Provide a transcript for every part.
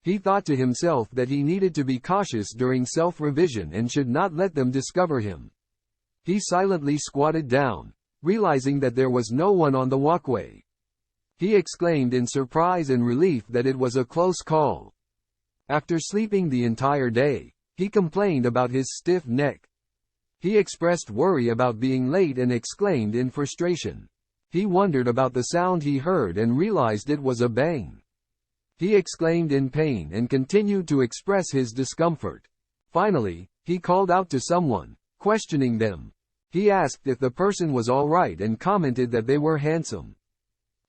He thought to himself that he needed to be cautious during self-revision and should not let them discover him. He silently squatted down, realizing that there was no one on the walkway. He exclaimed in surprise and relief that it was a close call. After sleeping the entire day, he complained about his stiff neck. He expressed worry about being late and exclaimed in frustration. He wondered about the sound he heard and realized it was a bang. He exclaimed in pain and continued to express his discomfort. Finally, he called out to someone, questioning them. He asked if the person was all right and commented that they were handsome.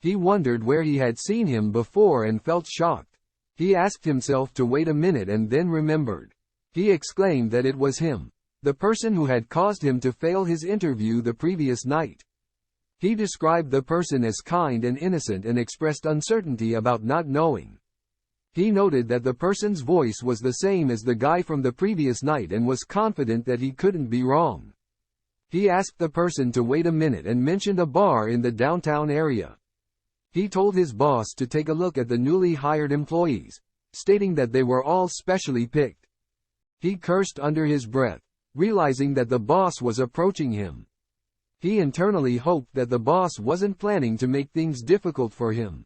He wondered where he had seen him before and felt shocked. He asked himself to wait a minute and then remembered. He exclaimed that it was him, the person who had caused him to fail his interview the previous night. He described the person as kind and innocent and expressed uncertainty about not knowing. He noted that the person's voice was the same as the guy from the previous night and was confident that he couldn't be wrong. He asked the person to wait a minute and mentioned a bar in the downtown area. He told his boss to take a look at the newly hired employees, stating that they were all specially picked. He cursed under his breath, realizing that the boss was approaching him. He internally hoped that the boss wasn't planning to make things difficult for him.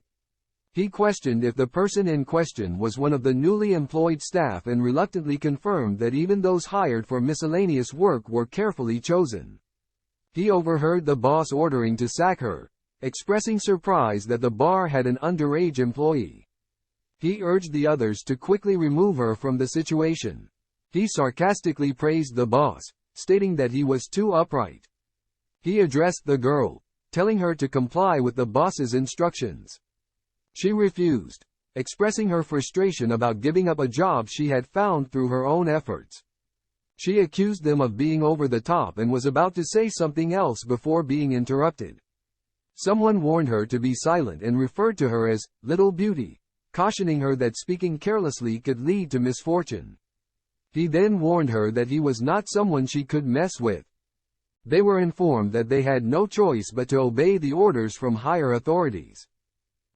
He questioned if the person in question was one of the newly employed staff and reluctantly confirmed that even those hired for miscellaneous work were carefully chosen. He overheard the boss ordering to sack her, expressing surprise that the bar had an underage employee. He urged the others to quickly remove her from the situation. He sarcastically praised the boss, stating that he was too upright. He addressed the girl, telling her to comply with the boss's instructions. She refused, expressing her frustration about giving up a job she had found through her own efforts. She accused them of being over the top and was about to say something else before being interrupted. Someone warned her to be silent and referred to her as Little Beauty, cautioning her that speaking carelessly could lead to misfortune. He then warned her that he was not someone she could mess with. They were informed that they had no choice but to obey the orders from higher authorities.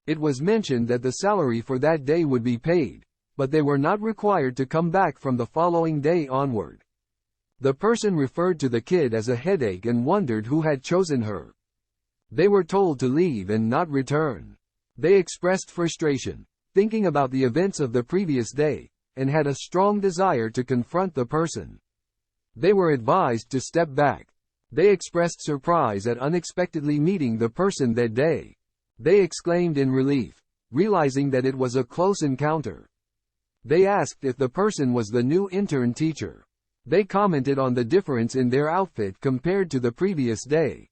It was mentioned that the salary for that day would be paid, but they were not required to come back from the following day onward. The person referred to the kid as a headache and wondered who had chosen her. They were told to leave and not return. They expressed frustration, thinking about the events of the previous day, and had a strong desire to confront the person. They were advised to step back. They expressed surprise at unexpectedly meeting the person that day. They exclaimed in relief, realizing that it was a close encounter. They asked if the person was the new intern teacher. They commented on the difference in their outfit compared to the previous day.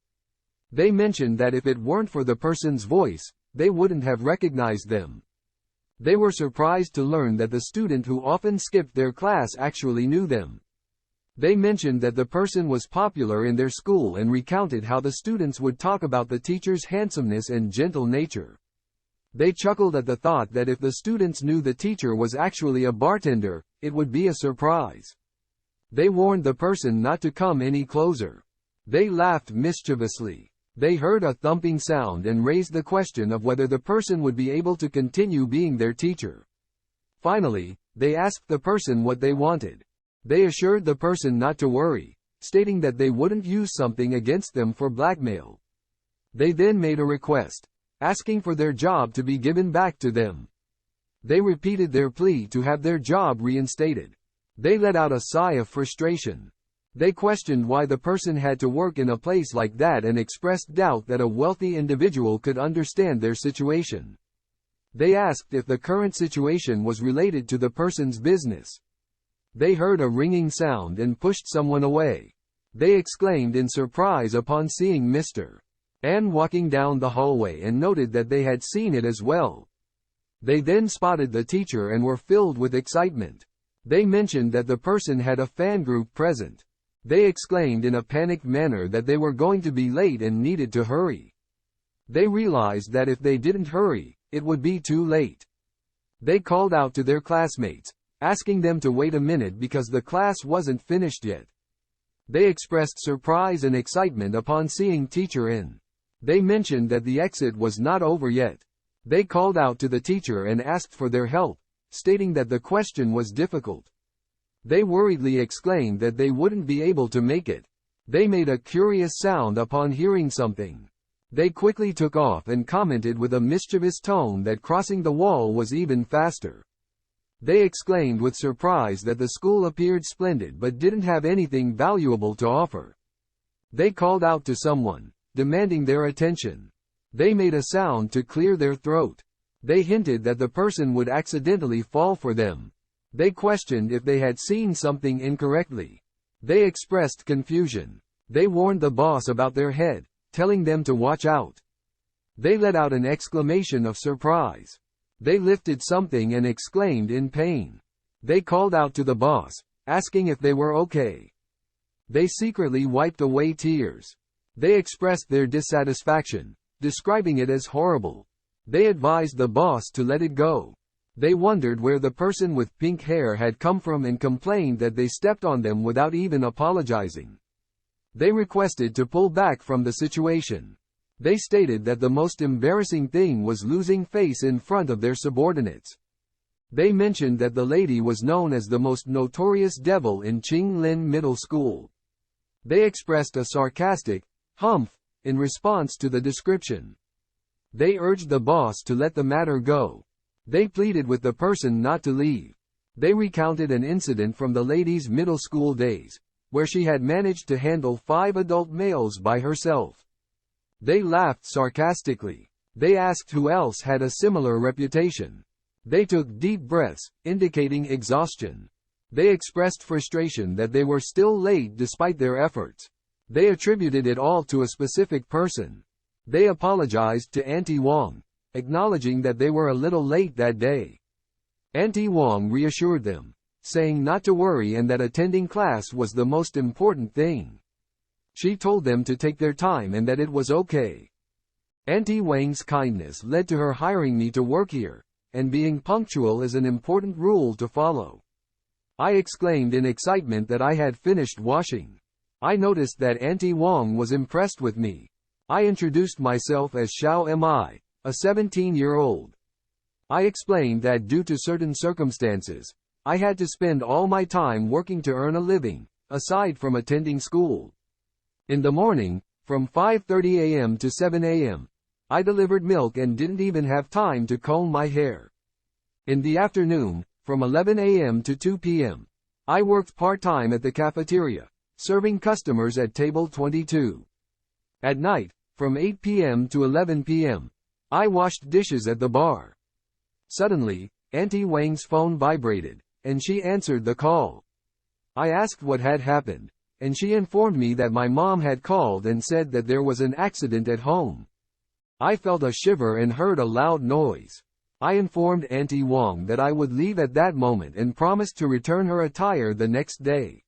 They mentioned that if it weren't for the person's voice, they wouldn't have recognized them. They were surprised to learn that the student who often skipped their class actually knew them. They mentioned that the person was popular in their school and recounted how the students would talk about the teacher's handsomeness and gentle nature. They chuckled at the thought that if the students knew the teacher was actually a bartender, it would be a surprise. They warned the person not to come any closer. They laughed mischievously. They heard a thumping sound and raised the question of whether the person would be able to continue being their teacher. Finally, they asked the person what they wanted. They assured the person not to worry, stating that they wouldn't use something against them for blackmail. They then made a request, asking for their job to be given back to them. They repeated their plea to have their job reinstated. They let out a sigh of frustration. They questioned why the person had to work in a place like that and expressed doubt that a wealthy individual could understand their situation. They asked if the current situation was related to the person's business. They heard a ringing sound and pushed someone away. They exclaimed in surprise upon seeing Mr. N walking down the hallway and noted that they had seen it as well. They then spotted the teacher and were filled with excitement. They mentioned that the person had a fan group present. They exclaimed in a panicked manner that they were going to be late and needed to hurry. They realized that if they didn't hurry, it would be too late. They called out to their classmates, asking them to wait a minute because the class wasn't finished yet. They expressed surprise and excitement upon seeing Teacher N. They mentioned that the exit was not over yet. They called out to the teacher and asked for their help, stating that the question was difficult. They worriedly exclaimed that they wouldn't be able to make it. They made a curious sound upon hearing something. They quickly took off and commented with a mischievous tone that crossing the wall was even faster. They exclaimed with surprise that the school appeared splendid but didn't have anything valuable to offer. They called out to someone, demanding their attention. They made a sound to clear their throat. They hinted that the person would accidentally fall for them. They questioned if they had seen something incorrectly. They expressed confusion. They warned the boss about their head, telling them to watch out. They let out an exclamation of surprise. They lifted something and exclaimed in pain. They called out to the boss, asking if they were okay. They secretly wiped away tears. They expressed their dissatisfaction, describing it as horrible. They advised the boss to let it go. They wondered where the person with pink hair had come from and complained that they stepped on them without even apologizing. They requested to pull back from the situation. They stated that the most embarrassing thing was losing face in front of their subordinates. They mentioned that the lady was known as the most notorious devil in Ching Lin Middle School. They expressed a sarcastic, "Humph," in response to the description. They urged the boss to let the matter go. They pleaded with the person not to leave. They recounted an incident from the lady's middle school days, where she had managed to handle 5 adult males by herself. They laughed sarcastically. They asked who else had a similar reputation. They took deep breaths, indicating exhaustion. They expressed frustration that they were still late despite their efforts. They attributed it all to a specific person. They apologized to Auntie Wong, acknowledging that they were a little late that day. Auntie Wong reassured them, saying not to worry and that attending class was the most important thing. She told them to take their time and that it was okay. Auntie Wang's kindness led to her hiring me to work here, and being punctual is an important rule to follow. I exclaimed in excitement that I had finished washing. I noticed that Auntie Wong was impressed with me. I introduced myself as Xiao Mi, a 17-year-old. I explained that due to certain circumstances, I had to spend all my time working to earn a living, aside from attending school. In the morning, from 5:30 a.m. to 7 a.m., I delivered milk and didn't even have time to comb my hair. In the afternoon, from 11 a.m. to 2 p.m., I worked part-time at the cafeteria, serving customers at table 22. At night, from 8 p.m. to 11 p.m., I washed dishes at the bar. Suddenly, Auntie Wang's phone vibrated, and she answered the call. I asked what had happened, and she informed me that my mom had called and said that there was an accident at home. I felt a shiver and heard a loud noise. I informed Auntie Wong that I would leave at that moment and promised to return her attire the next day.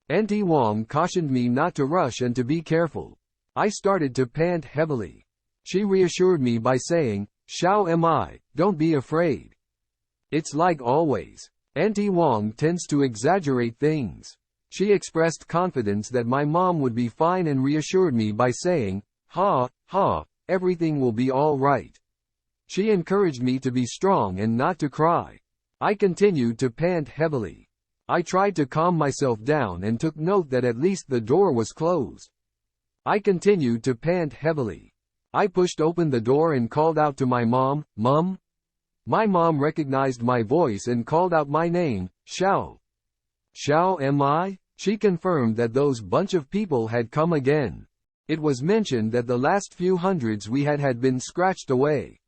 Auntie Wong cautioned me not to rush and to be careful. I started to pant heavily. She reassured me by saying, "Xiao Mi, don't be afraid. It's like always. Auntie Wong tends to exaggerate things." She expressed confidence that my mom would be fine and reassured me by saying, "Ha, ha, everything will be all right." She encouraged me to be strong and not to cry. I continued to pant heavily. I tried to calm myself down and took note that at least the door was closed. I continued to pant heavily. I pushed open the door and called out to my mom, "Mom?" My mom recognized my voice and called out my name, "Xiao." "Xiao Mi?" She confirmed that those bunch of people had come again. It was mentioned that the last few hundreds we had been scratched away.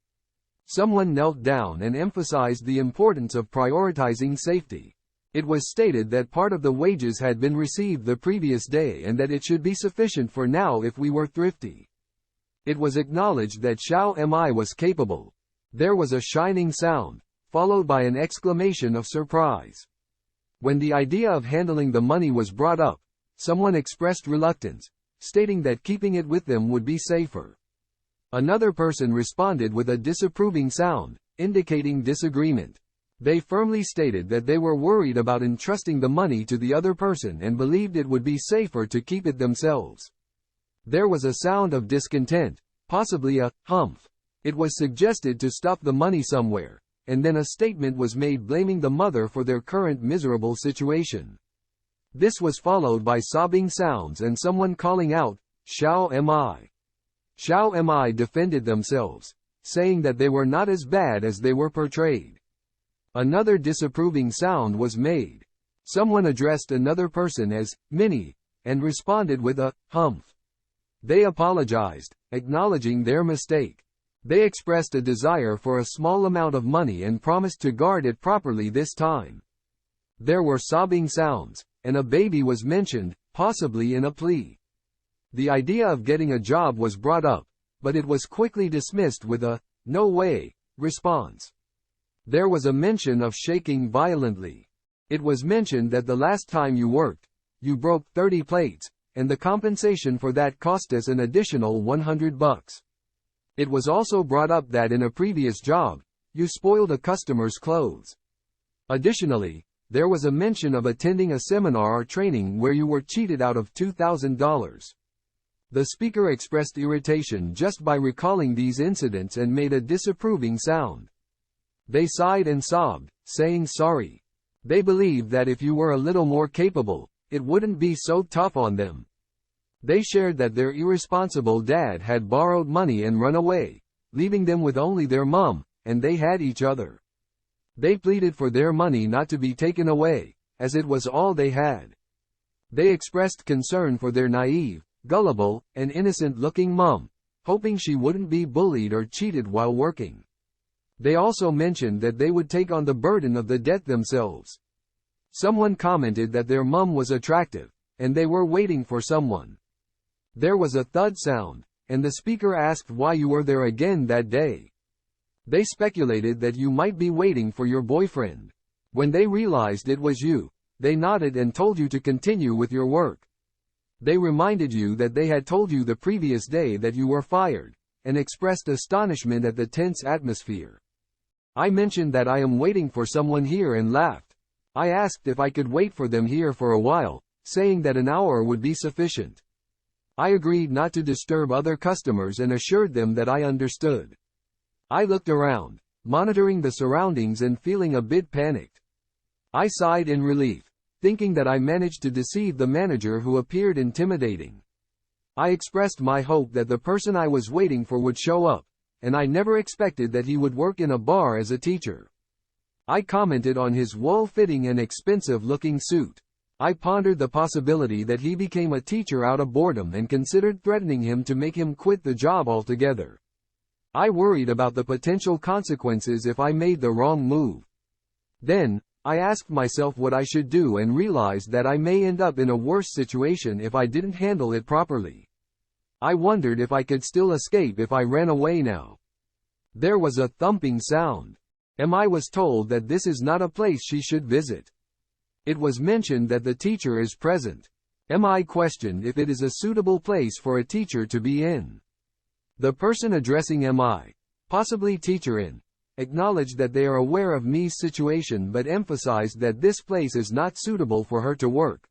Someone knelt down and emphasized the importance of prioritizing safety. It was stated that part of the wages had been received the previous day and that it should be sufficient for now if we were thrifty. It was acknowledged that Xiao Mi was capable. There was a shining sound, followed by an exclamation of surprise. When the idea of handling the money was brought up, someone expressed reluctance, stating that keeping it with them would be safer. Another person responded with a disapproving sound, indicating disagreement. They firmly stated that they were worried about entrusting the money to the other person and believed it would be safer to keep it themselves. There was a sound of discontent, possibly a humph. It was suggested to stuff the money somewhere, and then a statement was made blaming the mother for their current miserable situation. This was followed by sobbing sounds and someone calling out, "Xiao Mi." Xiao Mi defended themselves, saying that they were not as bad as they were portrayed. Another disapproving sound was made. Someone addressed another person as "Minnie," and responded with a "humph." They apologized, acknowledging their mistake. They expressed a desire for a small amount of money and promised to guard it properly this time. There were sobbing sounds, and a baby was mentioned, possibly in a plea. The idea of getting a job was brought up, but it was quickly dismissed with a "no way" response. There was a mention of shaking violently. It was mentioned that the last time you worked, you broke 30 plates, and the compensation for that cost us an additional $100. It was also brought up that in a previous job, you spoiled a customer's clothes. Additionally, there was a mention of attending a seminar or training where you were cheated out of $2,000. The speaker expressed irritation just by recalling these incidents and made a disapproving sound. They sighed and sobbed, saying sorry. They believed that if you were a little more capable, it wouldn't be so tough on them. They shared that their irresponsible dad had borrowed money and run away, leaving them with only their mom, and they had each other. They pleaded for their money not to be taken away, as it was all they had. They expressed concern for their naive, gullible, and innocent-looking mom, hoping she wouldn't be bullied or cheated while working. They also mentioned that they would take on the burden of the debt themselves. Someone commented that their mom was attractive, and they were waiting for someone. There was a thud sound, and the speaker asked why you were there again that day. They speculated that you might be waiting for your boyfriend. When they realized it was you, they nodded and told you to continue with your work. They reminded you that they had told you the previous day that you were fired, and expressed astonishment at the tense atmosphere. I mentioned that I am waiting for someone here and laughed. I asked if I could wait for them here for a while, saying that an hour would be sufficient. I agreed not to disturb other customers and assured them that I understood. I looked around, monitoring the surroundings and feeling a bit panicked. I sighed in relief, thinking that I managed to deceive the manager who appeared intimidating. I expressed my hope that the person I was waiting for would show up, and I never expected that he would work in a bar as a teacher. I commented on his well-fitting and expensive-looking suit. I pondered the possibility that he became a teacher out of boredom and considered threatening him to make him quit the job altogether. I worried about the potential consequences if I made the wrong move. Then, I asked myself what I should do and realized that I may end up in a worse situation if I didn't handle it properly. I wondered if I could still escape if I ran away now. There was a thumping sound. Mi was told that this is not a place she should visit. It was mentioned that the teacher is present. Mi questioned if it is a suitable place for a teacher to be in. The person addressing Mi, possibly teacher in, acknowledged that they are aware of Mi's situation but emphasized that this place is not suitable for her to work.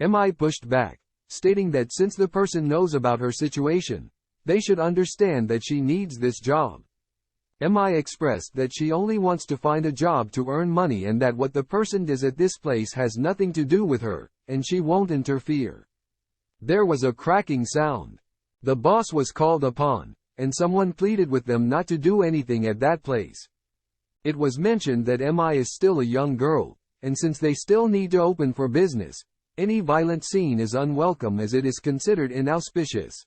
Mi pushed back, stating that since the person knows about her situation, they should understand that she needs this job. Mi expressed that she only wants to find a job to earn money and that what the person does at this place has nothing to do with her, and she won't interfere. There was a cracking sound. The boss was called upon, and someone pleaded with them not to do anything at that place. It was mentioned that Mi is still a young girl, and since they still need to open for business, any violent scene is unwelcome as it is considered inauspicious.